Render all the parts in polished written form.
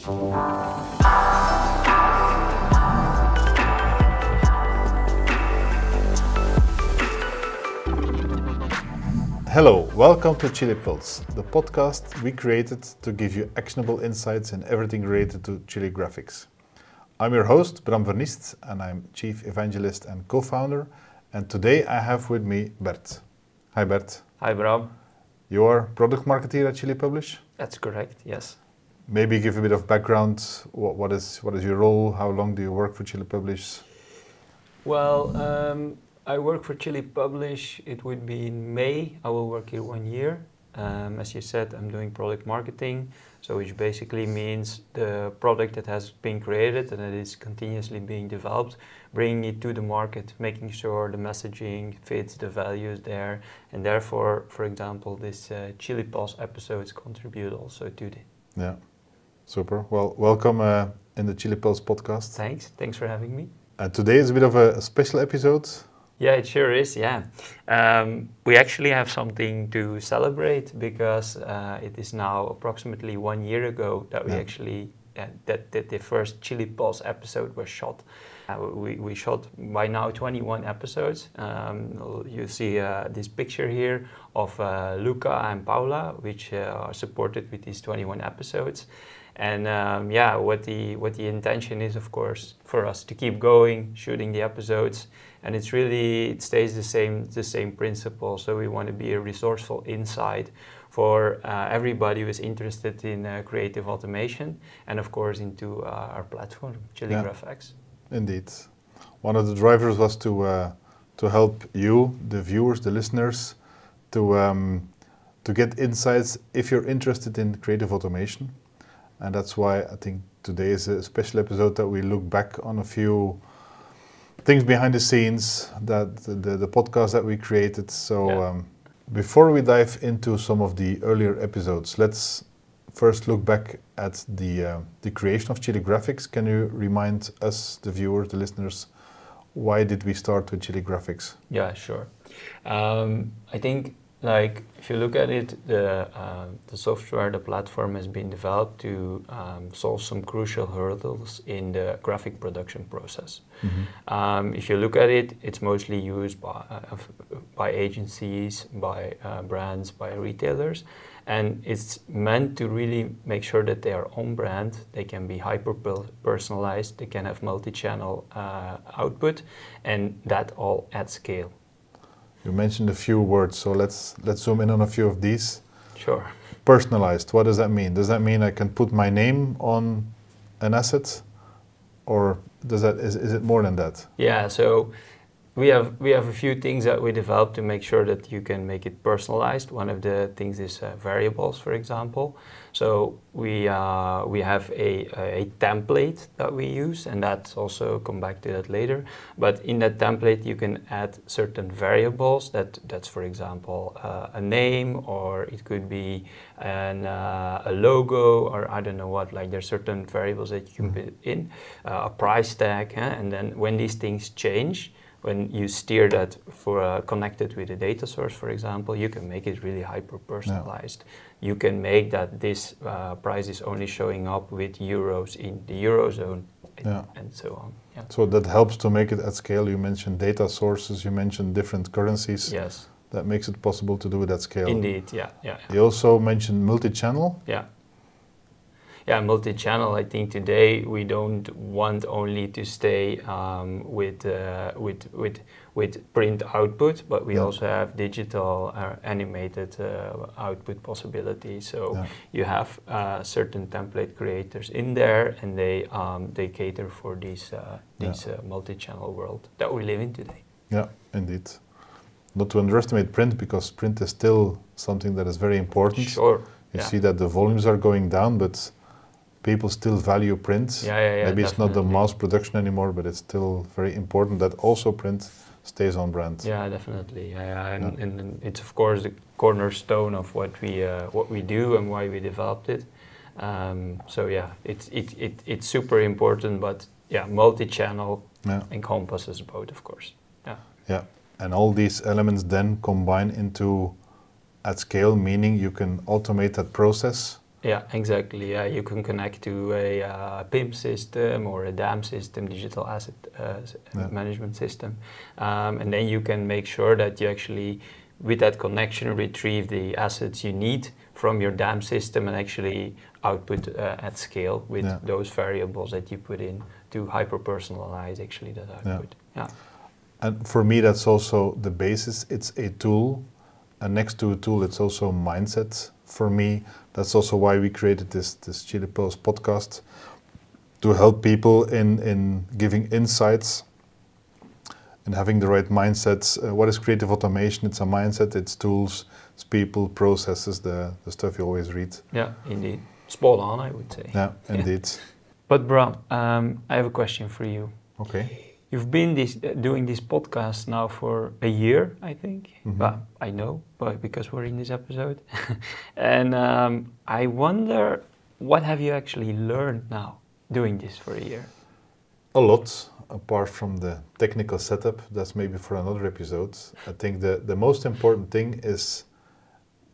Hello, welcome to CHILIpulse, the podcast we created to give you actionable insights in everything related to Chili graphics. I'm your host, Bram Verniest, and I'm Chief Evangelist and co-founder. And today I have with me Bert. Hi Bert. Hi Bram. You are product marketer at CHILIpublish? That's correct, yes. Maybe give a bit of background. What is your role? How long do you work for CHILIpublish? Well, I work for CHILIpublish. It would be in May. I will work here 1 year. As you said, I'm doing product marketing, so which basically means the product that has been created and that is continuously being developed, bringing it to the market, making sure the messaging fits the values there, and therefore, for example, this CHILIpulse episodes contribute also to it. Yeah, super. Well, welcome in the CHILIpulse podcast. Thanks for having me. Today is a bit of a special episode. Yeah, it sure is, yeah. We actually have something to celebrate because it is now approximately 1 year ago that we actually, that the first CHILIpulse episode was shot. We shot by now 21 episodes. You see this picture here of Luca and Paula, which are supported with these 21 episodes. And yeah, what the intention is, of course, for us to keep going, shooting the episodes, and it stays the same principle. So we want to be a resourceful insight for everybody who is interested in creative automation, and of course into our platform, CHILIpulse. Indeed, one of the drivers was to help you, the viewers, the listeners, to get insights if you're interested in creative automation. And that's why I think today is a special episode that we look back on a few things behind the scenes, that the podcast that we created. So before we dive into some of the earlier episodes, let's first look back at the creation of Chili Graphics. Can you remind us, the viewers, the listeners, why did we start with Chili Graphics? Yeah, sure. I think, like, if you look at it, the software, the platform has been developed to solve some crucial hurdles in the graphic production process. Mm-hmm. If you look at it, it's mostly used by agencies, by brands, by retailers, and it's meant to really make sure that they are on brand, they can be hyper-personalized, they can have multi-channel output, and that all at scale. You mentioned a few words, so let's zoom in on a few of these. Sure. Personalized, what does that mean? Does that mean I can put my name on an asset, or is it more than that? Yeah, so we have a few things that we developed to make sure that you can make it personalized. One of the things is variables, for example. So we have a template that we use, and that's also come back to that later. But in that template, you can add certain variables. That's for example a name, or it could be a logo, or I don't know what. Like there's certain variables that you can put in, a price tag, and then when these things change, when you steer that for connected with a data source, for example, you can make it really hyper-personalized. Yeah. You can make that this price is only showing up with euros in the Eurozone, and so on. Yeah. So that helps to make it at scale. You mentioned data sources, you mentioned different currencies. Yes. That makes it possible to do it at scale. Indeed, yeah. You also mentioned multi-channel. Yeah. Yeah, multi-channel. I think today we don't want only to stay with print output, but we also have digital animated output possibilities. So you have certain template creators in there, and they cater for this multi-channel world that we live in today. Yeah, indeed. Not to underestimate print, because print is still something that is very important. Sure. You see that the volumes are going down, but people still value print. Maybe it's not the mass production anymore, but it's still very important that also print stays on brand. Yeah, definitely. And it's of course the cornerstone of what we do and why we developed it. So yeah, it's super important, but yeah, multi-channel encompasses both, of course. Yeah, and all these elements then combine into at scale, meaning you can automate that process Yeah, exactly. Yeah, you can connect to a PIM system or a DAM system, digital asset management system, and then you can make sure that you actually, with that connection, retrieve the assets you need from your DAM system and actually output at scale with those variables that you put in to hyper-personalize actually that output. Yeah. And for me, that's also the basis. It's a tool, and next to a tool, it's also mindset. For me, that's also why we created this CHILIpulse podcast, to help people in giving insights and having the right mindsets. What is creative automation? It's a mindset, it's tools, it's people, processes, the stuff you always read. Yeah, indeed. Spot on, I would say. Yeah, indeed. But Bram, I have a question for you. Okay. You've been doing this podcast now for a year, I think. Mm-hmm. Well, I know, but because we're in this episode. And I wonder, what have you actually learned now doing this for a year? A lot, apart from the technical setup. That's maybe for another episode. I think the most important thing is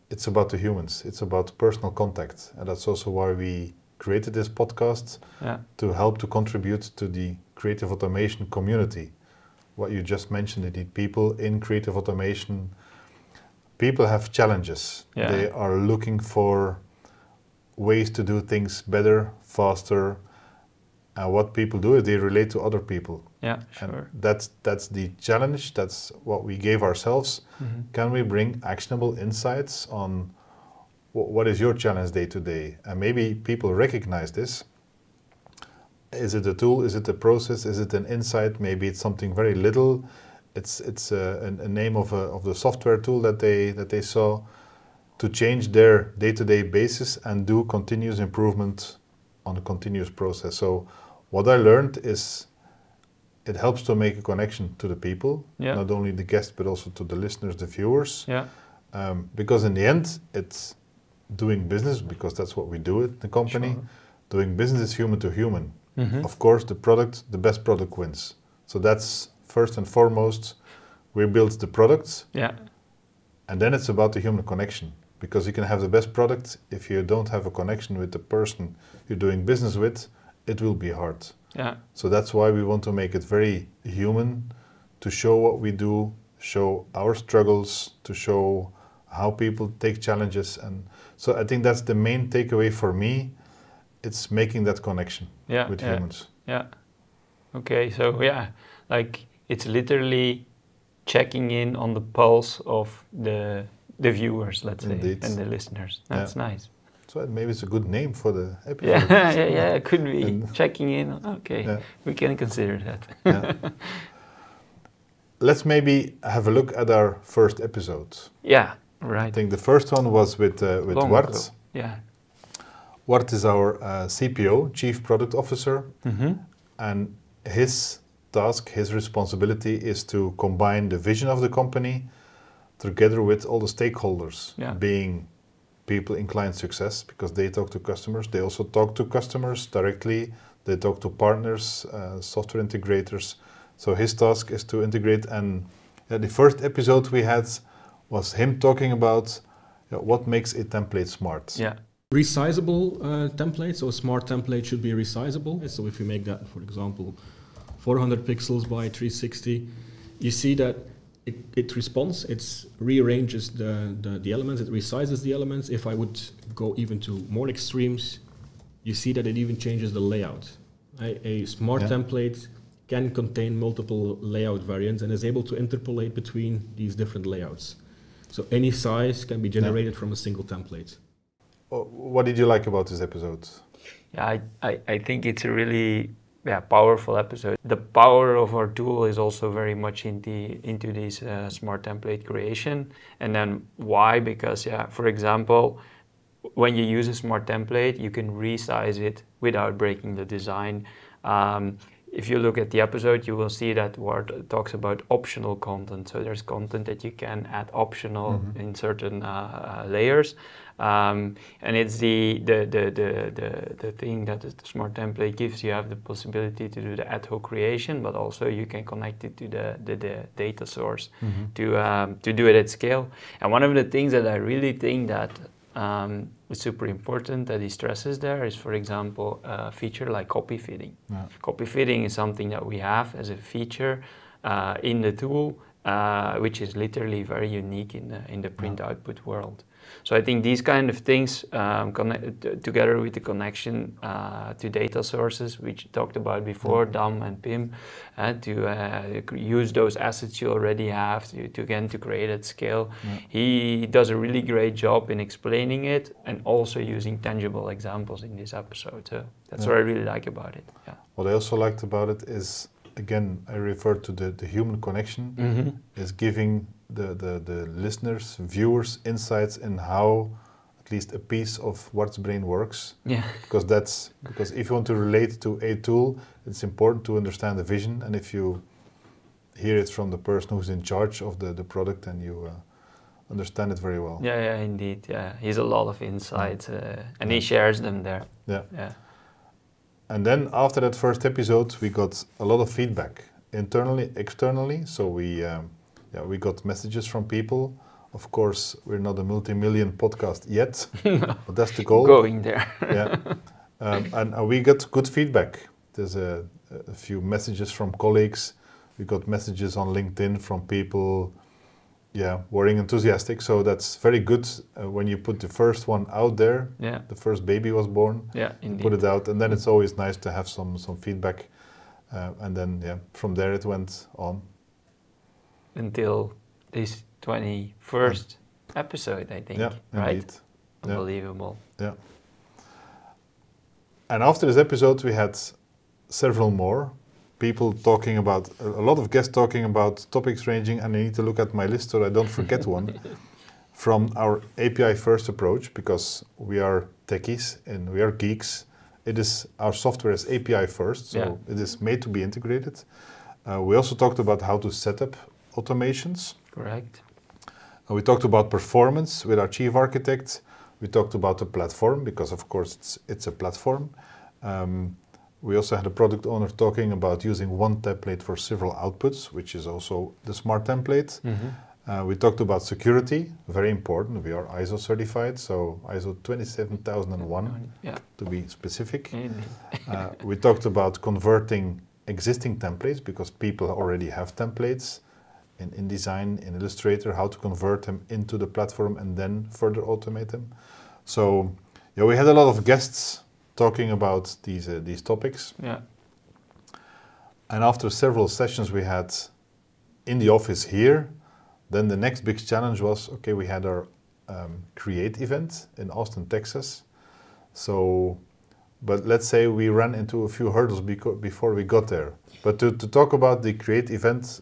it's about the humans. It's about personal contact. And that's also why we created this podcast, to help to contribute to the creative automation community. What you just mentioned, indeed, people in creative automation, people have challenges. They are looking for ways to do things better, faster. And what people do is they relate to other people. Yeah, sure. And that's the challenge. That's what we gave ourselves. Mm-hmm. Can we bring actionable insights on what is your challenge day to day? And maybe people recognize this. Is it a tool? Is it a process? Is it an insight? Maybe it's something very little. It's a name of the software tool that they saw, to change their day-to-day basis and do continuous improvement on a continuous process. So what I learned is it helps to make a connection to the people, not only the guests but also to the listeners, the viewers. Yeah. Because in the end, it's doing business, because that's what we do at the company. Sure. Doing business is human to human. Mm-hmm. Of course, the best product wins. So that's first and foremost. We build the product, and then it's about the human connection. Because you can have the best product, if you don't have a connection with the person you're doing business with, it will be hard. Yeah. So that's why we want to make it very human, to show what we do, show our struggles, to show how people take challenges. And so I think that's the main takeaway for me. It's making that connection with humans. Yeah. Okay, so like it's literally checking in on the pulse of the viewers, let's say, and the listeners. That's nice. So maybe it's a good name for the episode. Yeah, it could be. Checking in. Okay, we can consider that. Let's maybe have a look at our first episode. Yeah, right. I think the first one was with Bart. Yeah. Bart is our CPO, Chief Product Officer, and his task, his responsibility is to combine the vision of the company together with all the stakeholders, being people in client success, because they talk to customers. They also talk to customers directly. They talk to partners, software integrators. So his task is to integrate. And the first episode we had was him talking about what makes a template smart. Yeah. Resizable template, so a smart template should be resizable. So if you make that, for example, 400 pixels by 360, you see that it responds, it rearranges the elements, it resizes the elements. If I would go even to more extremes, you see that it even changes the layout. A smart template can contain multiple layout variants and is able to interpolate between these different layouts. So any size can be generated from a single template. What did you like about this episode? Yeah, I think it's a really powerful episode. The power of our tool is also very much into this smart template creation. And then why? Because, for example, when you use a smart template, you can resize it without breaking the design. If you look at the episode, you will see that Ward talks about optional content. So there's content that you can add optional in certain layers. And it's the thing that the smart template gives. You have the possibility to do the ad hoc creation, but also you can connect it to the data source to do it at scale. And one of the things that I really think that it's super important that he stresses there is, for example, a feature like copy fitting. Yeah. Copy fitting is something that we have as a feature in the tool, which is literally very unique in the print output world. So I think these kind of things together with the connection to data sources, which you talked about before, Dam and Pim, to use those assets you already have to create at scale. Yeah. He does a really great job in explaining it and also using tangible examples in this episode. So that's what I really like about it. Yeah. What I also liked about it is, again, I refer to the human connection, is giving the listeners, viewers, insights in how at least a piece of what's brain works. Yeah. Because if you want to relate to a tool, it's important to understand the vision, and if you hear it from the person who's in charge of the product, then you understand it very well. Yeah, indeed. Yeah, he's a lot of insights, and he shares them there. Yeah. Yeah. And then after that first episode, we got a lot of feedback, internally, externally. So we got messages from people. Of course, we're not a multi-million podcast yet, but that's the goal. Going there. Yeah, and we got good feedback. There's a few messages from colleagues. We got messages on LinkedIn from people, were enthusiastic. So that's very good when you put the first one out there. Yeah. The first baby was born. Yeah, indeed. Put it out, and then it's always nice to have some feedback. And then from there it went on. Until this 21st episode, I think. Yeah, right? indeed. Unbelievable. Yeah. And after this episode, we had several more people talking about, a lot of guests talking about topics ranging, and I need to look at my list so I don't forget one, from our API first approach, because we are techies and we are geeks. Our software is API first, so it is made to be integrated. We also talked about how to set up automations. Correct. We talked about performance with our chief architect. We talked about the platform, because of course it's a platform. We also had a product owner talking about using one template for several outputs, which is also the smart template. We talked about security, very important. We are ISO certified, so ISO 27001 to be specific. We talked about converting existing templates, because people already have templates in InDesign, in Illustrator, how to convert them into the platform and then further automate them. So we had a lot of guests talking about these topics. Yeah. And after several sessions we had in the office here, then the next big challenge was, okay, we had our Create event in Austin, Texas. So, but let's say we ran into a few hurdles before we got there. But to talk about the Create event,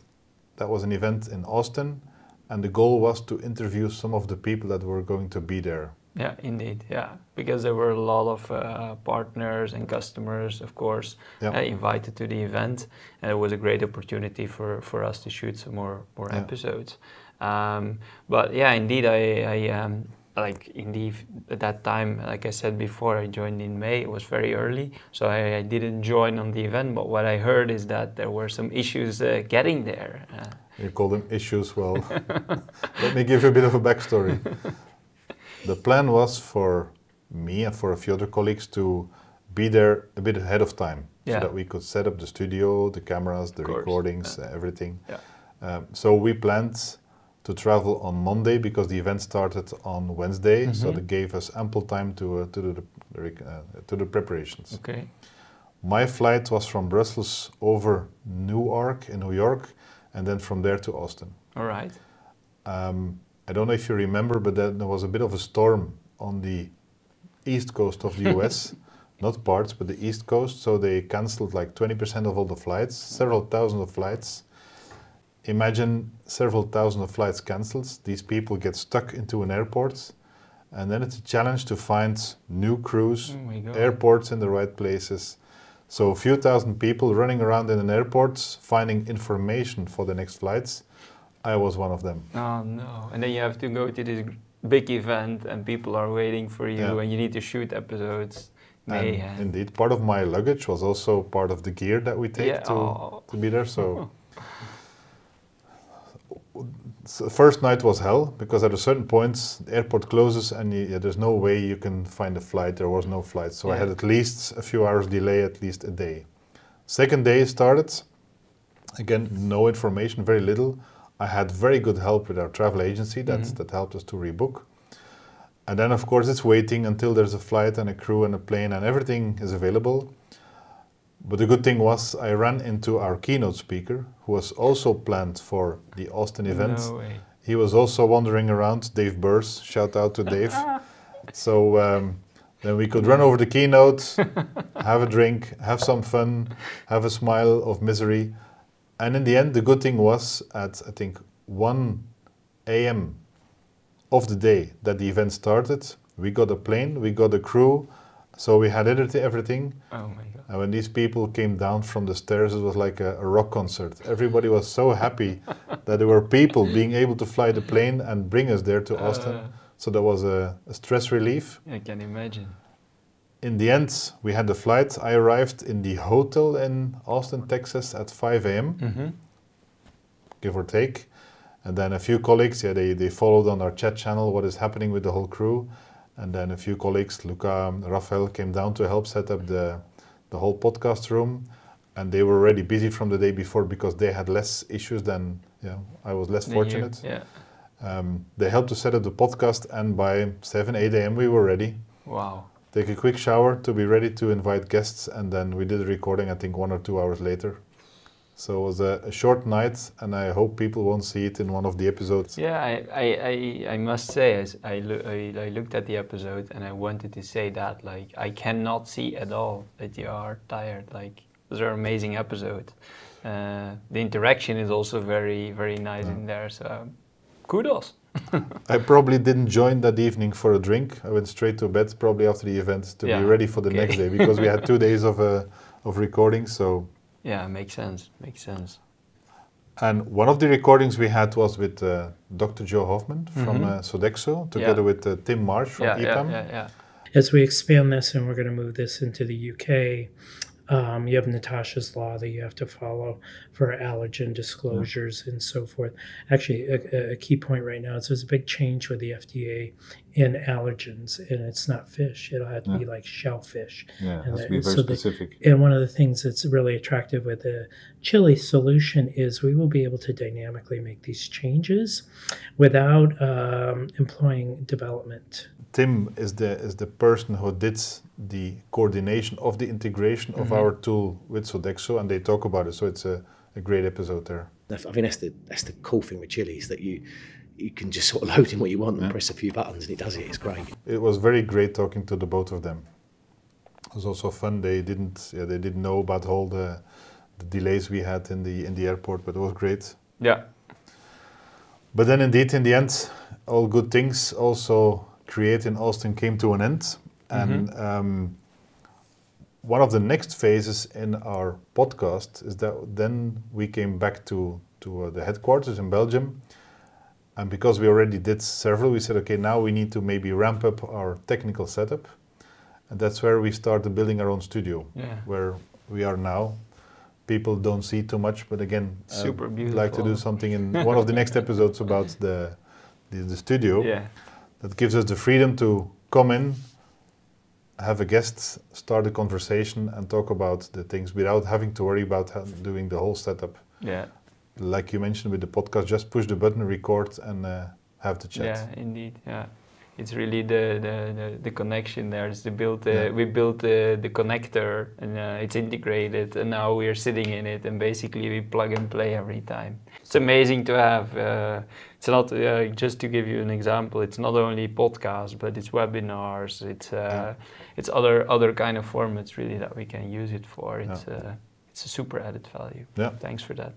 that was an event in Austin, and the goal was to interview some of the people that were going to be there. Yeah, indeed. Yeah, because there were a lot of partners and customers, of course, invited to the event, and it was a great opportunity for us to shoot some more episodes. But yeah, indeed, I like indeed at that time, like I said before, I joined in May. It was very early, so I didn't join on the event. But what I heard is that there were some issues getting there. You call them issues? Well, let me give you a bit of a backstory. The plan was for me and for a few other colleagues to be there a bit ahead of time, so that we could set up the studio, the cameras, the recordings, everything. Yeah. So we planned to travel on Monday, because the event started on Wednesday, so that gave us ample time to do the preparations. Okay. My flight was from Brussels over Newark in New York, and then from there to Austin. All right. I don't know if you remember, but there was a bit of a storm on the east coast of the US, not parts, but the east coast, so they cancelled like 20% of all the flights, several thousand of flights. Imagine several thousand of flights cancelled. These people get stuck into an airport, and then it's a challenge to find new crews, airports in the right places. So a few thousand people running around in an airport, finding information for the next flights. I was one of them. Oh no, and then you have to go to this big event and people are waiting for you and you need to shoot episodes. And indeed, part of my luggage was also part of the gear that we take to be there. So So the first night was hell, because at a certain point the airport closes and there's no way you can find a flight. There was no flight, so I had at least a few hours delay, at least a day. Second day started, again no information, very little. I had very good help with our travel agency that helped us to rebook. And then of course it's waiting until there's a flight and a crew and a plane and everything is available. But the good thing was I ran into our keynote speaker, who was also planned for the Austin event. No way. He was also wandering around, Dave Burrs, shout out to Dave. So then we could run over the keynote, have a drink, have some fun, have a smile of misery. And in the end, the good thing was at, I think, 1 a.m. of the day that the event started, we got a plane, we got a crew, so we had everything. Oh my God. And when these people came down from the stairs, it was like a rock concert. Everybody was so happy that there were people being able to fly the plane and bring us there to Austin. So that was a stress relief. I can imagine. In the end, we had the flight. I arrived in the hotel in Austin, Texas at 5 a.m., give or take. And then a few colleagues, they followed on our chat channel what is happening with the whole crew. And then a few colleagues, Luca, Rafael, came down to help set up the whole podcast room. And they were already busy from the day before because they had less issues than, I was less fortunate. They helped to set up the podcast, and by 7, 8 a.m. we were ready. Wow. Take a quick shower to be ready to invite guests, and then we did the recording, I think 1 or 2 hours later. So it was a short night, and I hope people won't see it in one of the episodes. Yeah, I must say, as I looked at the episode and I wanted to say that, like, I cannot see at all that you are tired. Like, those are amazing episodes. The interaction is also very, very nice in there, so kudos. I probably didn't join that evening for a drink. I went straight to bed probably after the event to be ready for the next day, because we had 2 days of recording, so... Yeah, makes sense, makes sense. And one of the recordings we had was with Dr. Joe Hoffman from Sodexo, together with Tim Marsh from EPAM. As we expand this and we're going to move this into the UK, you have Natasha's law that you have to follow for allergen disclosures and so forth. Actually, a key point right now is there's a big change with the FDA in allergens, and it's not fish. It'll have to be like shellfish. Yeah, it has to be very specific. And one of the things that's really attractive with the chili solution is we will be able to dynamically make these changes without employing development. Tim is the person who did the coordination of the integration of our tool with Sodexo, and they talk about it. So it's a great episode there. I think that's the cool thing with chili, is that you can just sort of load in what you want and press a few buttons and it does it. It's great. It was very great talking to the both of them. It was also fun. They didn't know about all the delays we had in the airport, but it was great. Yeah. But then indeed, in the end, all good things also Create in Austin came to an end. And one of the next phases in our podcast is that then we came back to the headquarters in Belgium. And because we already did several, we said, okay, now we need to maybe ramp up our technical setup. And that's where we started building our own studio, where we are now. People don't see too much, but again, super beautiful. I'd like to do something in one of the next episodes about the studio. Yeah. That gives us the freedom to come in, have a guest, start a conversation and talk about the things without having to worry about doing the whole setup. Yeah. Like you mentioned with the podcast, just push the button, record and have the chat. Yeah, indeed, yeah. It's really the connection there. It's we built the connector and it's integrated, and now we are sitting in it and basically we plug and play every time. It's amazing to have. It's not just to give you an example. It's not only podcasts, but it's webinars. It's other kind of formats really that we can use it for. It's a super added value. Yeah. Thanks for that.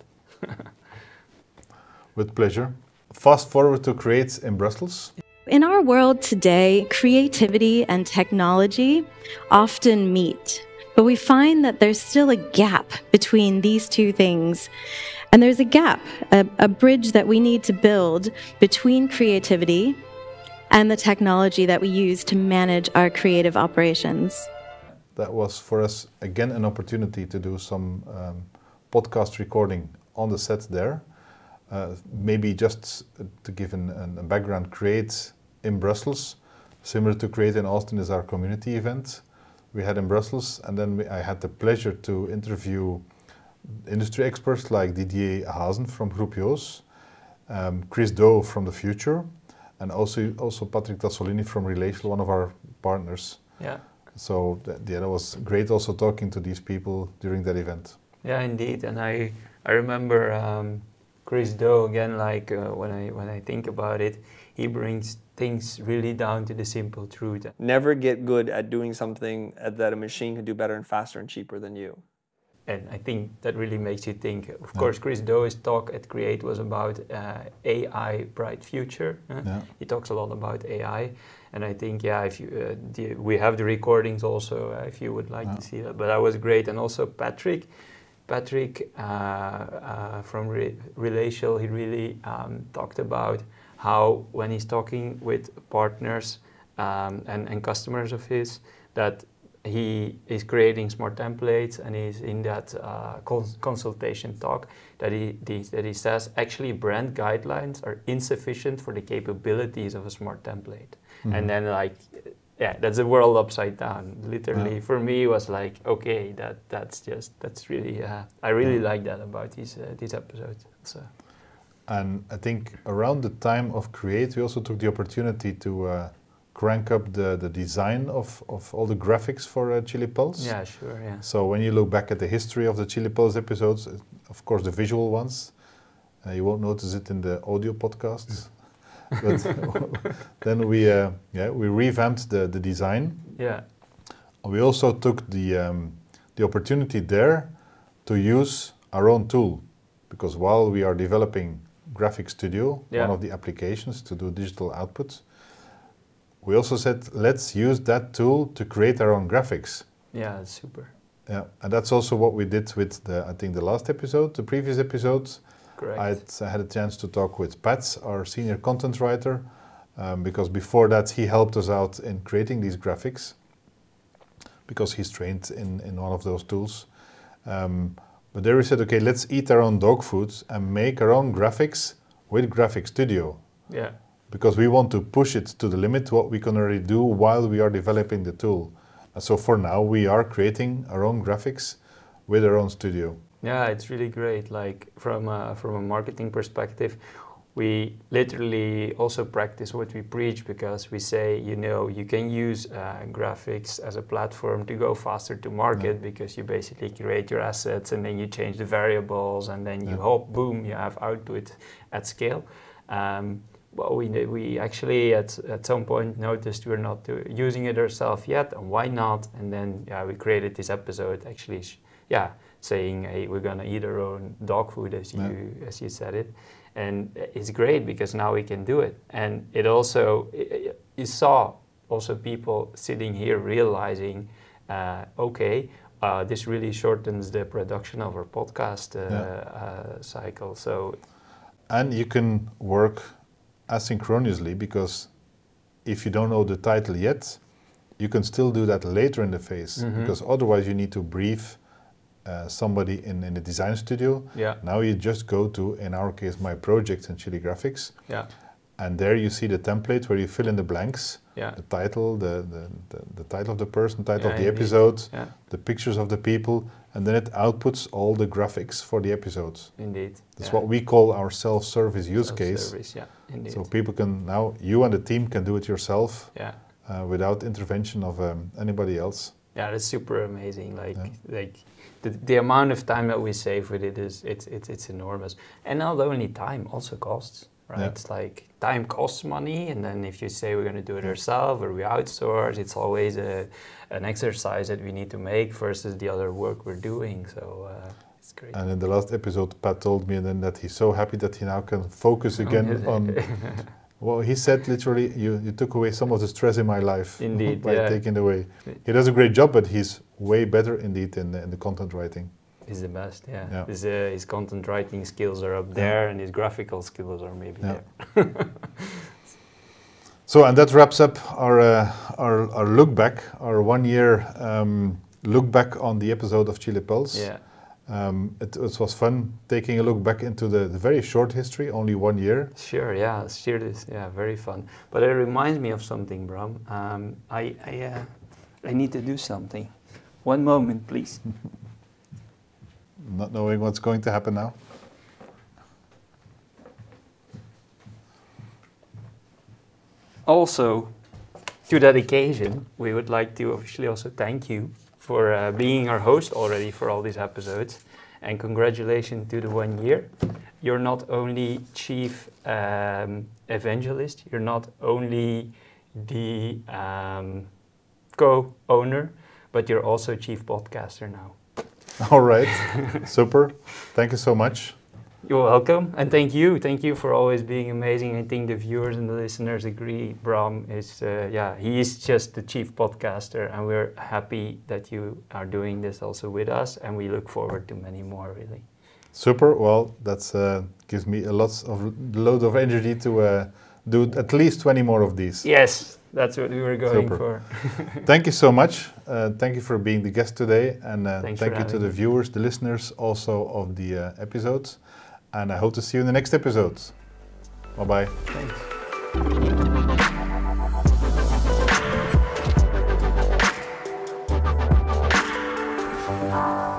With pleasure. Fast forward to Create in Brussels. In our world today, creativity and technology often meet, but we find that there's still a gap between these two things. And there's a gap, a bridge that we need to build between creativity and the technology that we use to manage our creative operations. That was for us, again, an opportunity to do some podcast recording on the set there. maybe just to give a background, Create in Brussels, similar to Create in Austin, is our community event we had in Brussels, and then I had the pleasure to interview industry experts like Didier Hazen from Groep Joos, Chris Doe from The Future, and also Patrick Tassolini from Relational, one of our partners. Yeah. So that was great also talking to these people during that event. Yeah, indeed. And I remember Chris Doe again, like when I think about it, he brings things really down to the simple truth. Never get good at doing something that a machine can do better and faster and cheaper than you. And I think that really makes you think. Of course, Chris Doe's talk at Create was about AI bright future. He talks a lot about AI, and I think if you we have the recordings also if you would like to see that. But that was great, and also Patrick from Relational, he really talked about how when he's talking with partners and customers of his, that he is creating smart templates, and he's in that consultation talk that he says actually brand guidelines are insufficient for the capabilities of a smart template. And then that's a world upside down. Literally, for me, it was like, okay, that's really I really like that about these episodes. So. And I think around the time of Create, we also took the opportunity to crank up the design of all the graphics for CHILIpulse. Yeah, sure, yeah. So when you look back at the history of the CHILIpulse episodes, of course the visual ones, you won't notice it in the audio podcasts. But then we revamped the design. Yeah. We also took the opportunity there to use our own tool, because while we are developing Graphic Studio, one of the applications to do digital output, we also said, let's use that tool to create our own graphics. Yeah, that's super. Yeah, and that's also what we did with I think the last episode, the previous episodes. Correct. I had a chance to talk with Pat, our senior content writer, because before that he helped us out in creating these graphics, because he's trained in one of those tools. But there we said, okay, let's eat our own dog food and make our own graphics with Graphic Studio. Yeah. Because we want to push it to the limit what we can already do while we are developing the tool. And so for now, we are creating our own graphics with our own studio. Yeah, it's really great. Like from a marketing perspective, we literally also practice what we preach, because we say, you can use graphics as a platform to go faster to market, because you basically create your assets and then you change the variables, and then you hope, boom, you have output at scale. Well, we actually at some point noticed we're not using it ourselves yet, and why not? And then we created this episode actually, saying, hey, we're gonna eat our own dog food, as you said it. And it's great because now we can do it. And it also, you saw also people sitting here realizing, this really shortens the production of our podcast cycle. So, and you can work asynchronously, because if you don't know the title yet, you can still do that later in the phase, because otherwise you need to brief somebody in the design studio. Yeah. Now you just go to, in our case, My Projects and Chili Graphics. Yeah. And there you see the template where you fill in the blanks. Yeah. The title, the title of the person, title of the episode, the pictures of the people, and then it outputs all the graphics for the episodes. Indeed. That's what we call our self-service use case. Yeah, indeed. So people can now, you and the team can do it yourself without intervention of anybody else. Yeah, that's super amazing. Like the amount of time that we save with it is it's enormous. And not only time, also costs, right? Yeah. It's like time costs money, and then if you say we're going to do it ourselves or we outsource, it's always an exercise that we need to make versus the other work we're doing. So it's great. And in the last episode, Pat told me then that he's so happy that he now can focus again on. Well, he said literally, you took away some of the stress in my life. Indeed, by taking it away. He does a great job, but he's way better indeed in the content writing. He's the best, His content writing skills are up there, and his graphical skills are maybe there. So, and that wraps up our look back, our 1 year look back on the episode of CHILIpulse. Yeah. It was fun taking a look back into the very short history, only 1 year. Sure, yeah, sure is, yeah, very fun. But it reminds me of something, Bram. I need to do something. One moment, please. Not knowing what's going to happen now. Also, to that occasion, we would like to officially also thank you for being our host already for all these episodes, and congratulations to the 1 year. You're not only Chief Evangelist, you're not only the co-owner, but you're also Chief Podcaster now. All right, super. Thank you so much. You're welcome, and thank you for always being amazing. I think the viewers and the listeners agree. Bram is, he is just the chief podcaster, and we're happy that you are doing this also with us, and we look forward to many more, really. Super. Well, that's gives me a load of energy to do at least 20 more of these. Yes, that's what we were going Super. for. Thank you so much. Thank you for being the guest today, and Thank you to the viewers, the listeners also of the episodes. And I hope to see you in the next episode. Bye-bye. Thanks.